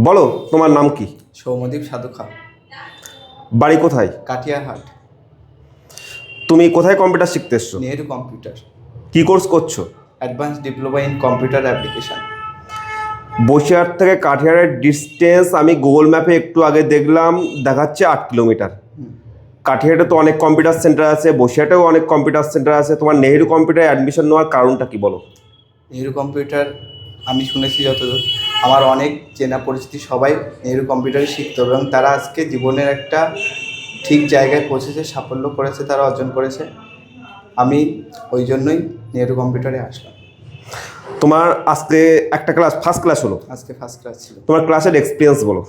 বলো তোমার নাম কি? সৌম্যদীপ সাধু খা। বাড়ি কোথায়? কাটিয়ারহাট। তুমি কোথায় কম্পিউটার শিখতে এসছো? নেহেরু কম্পিউটার। কি কোর্স করছো? Advance diploma in computer application. Basirhat থেকে কাঠিয়ারের ডিস্টেন্স আমি গুগল ম্যাপে একটু আগে দেখলাম, দেখাচ্ছে 8 কিলোমিটার। কাঠিয়ারে তো অনেক কম্পিউটার সেন্টার আছে, বসিরহাটেও অনেক কম্পিউটার সেন্টার আছে, তোমার নেহেরু কম্পিউটারে অ্যাডমিশন নেওয়ার কারণটা কি বলো? নেহেরু কম্পিউটার আমি শুনেছি যতদূর, আমার অনেক চেনা পরিচিতি সবাই নেহেরু কম্পিউটারই শিখতো এবং তারা আজকে জীবনের একটা ঠিক জায়গায় পৌঁছেছে, সাফল্য করেছে, তারা অর্জন করেছে। আমি ওই জন্যই নেহেরু কম্পিউটারে আসলাম। তোমার আজকে একটা ক্লাস, ফার্স্ট ক্লাস হলো, আজকে ফার্স্ট ক্লাস ছিল। তোমার ক্লাসের এক্সপিরিয়েন্স বলো।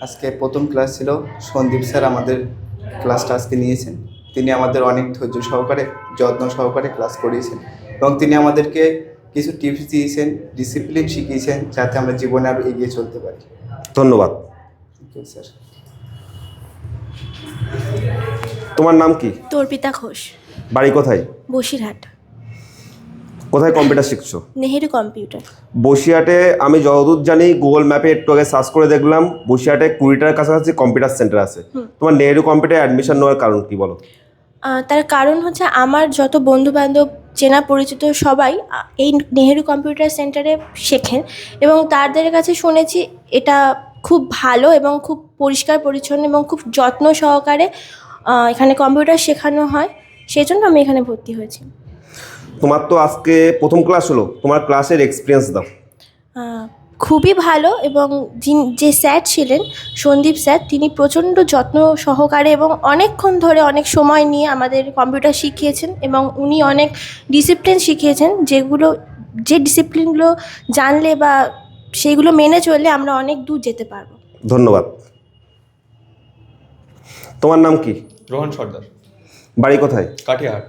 আজকে প্রথম ক্লাস ছিল। সন্দীপ স্যার আমাদের ক্লাসটা আজকে নিয়েছেন। তিনি আমাদের অনেক ধৈর্য সহকারে, যত্ন সহকারে ক্লাস করিয়েছেন এবং তিনি আমাদেরকে কিছু টিপস দিয়েছেন, ডিসিপ্লিন শিখিয়েছেন, যাতে আমরা জীবনে আরও এগিয়ে চলতে পারি। ধন্যবাদ। Thank you sir. তোমার নাম কি? তর্পিতা ঘোষ। বাড়ি কোথায়? বসিরহাট। কোথায় কম্পিউটার শিখছো? নেহেরু কম্পিউটার। বসিরহাটে আমি যতদূর জানি, গুগল ম্যাপে একটু আগে সার্চ করে দেখলাম, বসিরহাটে 20টার কাছাকাছি কম্পিউটার সেন্টার আছে। তোমার নেহেরু কম্পিউটারে অ্যাডমিশন নেওয়ার কারণ কি বলো? তার কারণ হচ্ছে আমার যত বন্ধু বান্ধব, চেনা পরিচিত সবাই এই নেহেরু কম্পিউটার সেন্টারে শেখেন এবং তাদের কাছে শুনেছি এটা খুব ভালো এবং খুব পরিষ্কার পরিচ্ছন্ন এবং খুব যত্ন সহকারে এখানে কম্পিউটার শেখানো হয়, সেই জন্য আমি এখানে ভর্তি হয়েছি। তোমার তো আজকে প্রথম ক্লাস হলো, তোমার ক্লাসের এক্সপিরিয়েন্স দাও। খুবই ভালো এবং যে স্যার ছিলেন সন্দীপ স্যার, তিনি প্রচণ্ড যত্ন সহকারে এবং অনেকক্ষণ ধরে অনেক সময় নিয়ে আমাদের কম্পিউটার শিখিয়েছেন এবং উনি অনেক ডিসিপ্লিন শিখিয়েছেন, যে ডিসিপ্লিনগুলো জানলে বা সেইগুলো মেনে চললে আমরা অনেক দূর যেতে পারবো। ধন্যবাদ। তোমার নাম কি? রোহন সর্দার। বাড়ি কোথায়? কাঠিয়াহাট।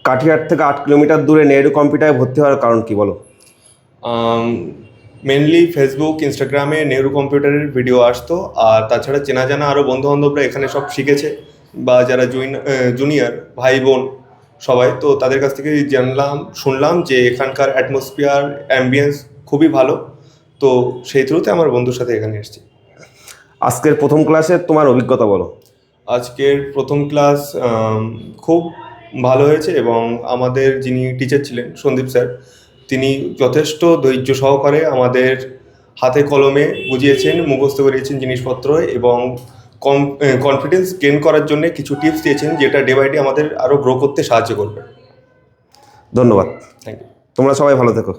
কাঠিয়ার থেকে 8 কিলোমিটার দূরে নেহেরু কম্পিউটারে ভর্তি হওয়ার কারণ কি বলো? মেনলি ফেসবুক, ইনস্টাগ্রামে নেহেরু কম্পিউটারের ভিডিও আসতো, আর তাছাড়া চেনা জানা আরও বন্ধুবান্ধবরা এখানে সব শিখেছে, বা যারা জুনিয়র ভাই বোন সবাই, তো তাদের কাছ থেকে শুনলাম যে এখানকার অ্যাটমসফিয়ার, অ্যাম্বিয়েন্স খুবই ভালো, তো সেই থ্রুতে আমার বন্ধুর সাথে এখানে এসেছি। আজকের প্রথম ক্লাসে তোমার অভিজ্ঞতা বলো। আজকের প্রথম ক্লাস খুব ভালো হয়েছে এবং আমাদের যিনি টিচার ছিলেন সন্দীপ স্যার, তিনি যথেষ্ট ধৈর্য সহকারে আমাদের হাতে কলমে বুঝিয়েছেন, মুখস্থ করিয়েছেন জিনিসপত্র এবং কনফিডেন্স গেইন করার জন্য কিছু টিপস দিয়েছেন, যেটা ডে বাই ডে আমাদের আরও গ্রো করতে সাহায্য করবে। ধন্যবাদ। Thank you. তোমরা সবাই ভালো থেকো।